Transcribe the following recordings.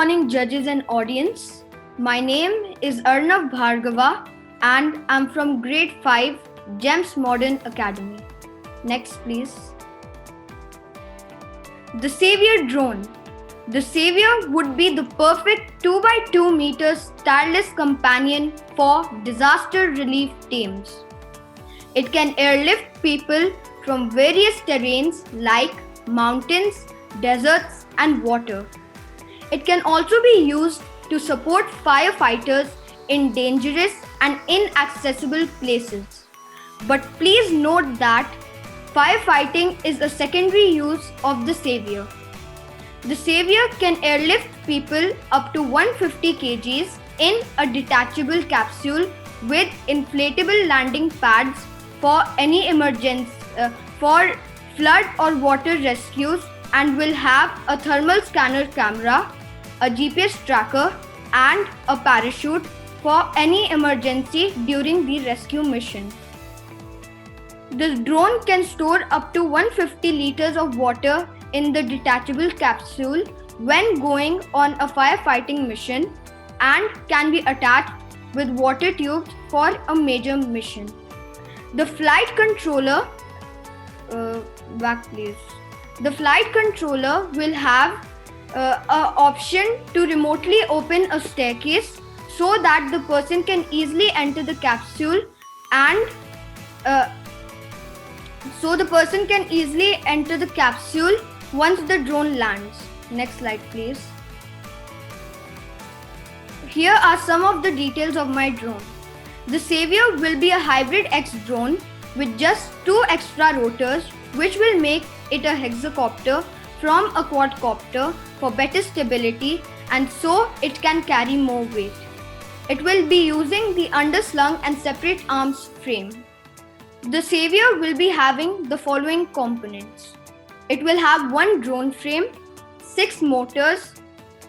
morning, judges and audience. My name is Arnav Bhargava and I'm from grade 5, GEMS Modern Academy. Next, please. The Savior drone. The Savior would be the perfect 2 by 2 meters tireless companion for disaster relief teams. It can airlift people from various terrains like mountains, deserts, and water. It can also be used to support firefighters in dangerous and inaccessible places. But please note that firefighting is a secondary use of the Savior. The Savior can airlift people up to 150 kgs in a detachable capsule with inflatable landing pads for any emergency, for flood or water rescues, and will have a thermal scanner camera, a GPS tracker, and a parachute for any emergency during the rescue mission. The drone can store up to 150 liters of water in the detachable capsule when going on a firefighting mission and can be attached with water tubes for a major mission. The flight controller, The flight controller will have an option to remotely open a staircase so that the person can easily enter the capsule and once the drone lands. Next slide, please. Here are some of the details of my drone. The Savior will be a hybrid X drone with just 2 extra rotors, which will make it a hexacopter from a quadcopter for better stability, and so it can carry more weight. It will be using the underslung and separate arms frame. The Savior will be having the following components. It will have 1 drone frame, 6 motors,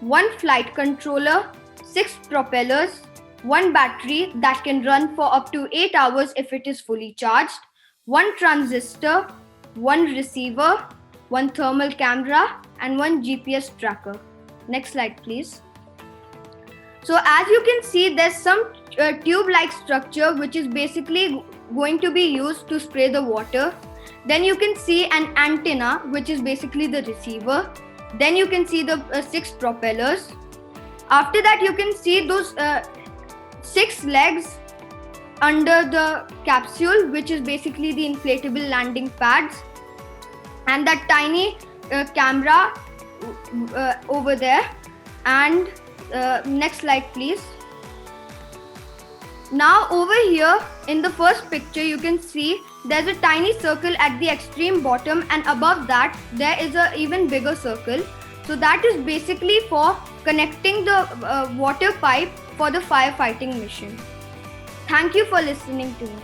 1 flight controller, 6 propellers, 1 battery that can run for up to 8 hours if it is fully charged, 1 transistor, 1 receiver, 1 thermal camera, and 1 GPS tracker. Next slide, please. So as you can see, there's some tube-like structure which is basically going to be used to spray the water. Then you can see an antenna, which is basically the receiver. Then you can see the 6 propellers. After that, you can see those 6 legs under the capsule, which is basically the inflatable landing pads, and that tiny camera over there. And next slide, please. Now over here in the first picture, you can see there's a tiny circle at the extreme bottom, and above that there is an even bigger circle. So that is basically for connecting the water pipe for the firefighting mission. Thank you for listening to me.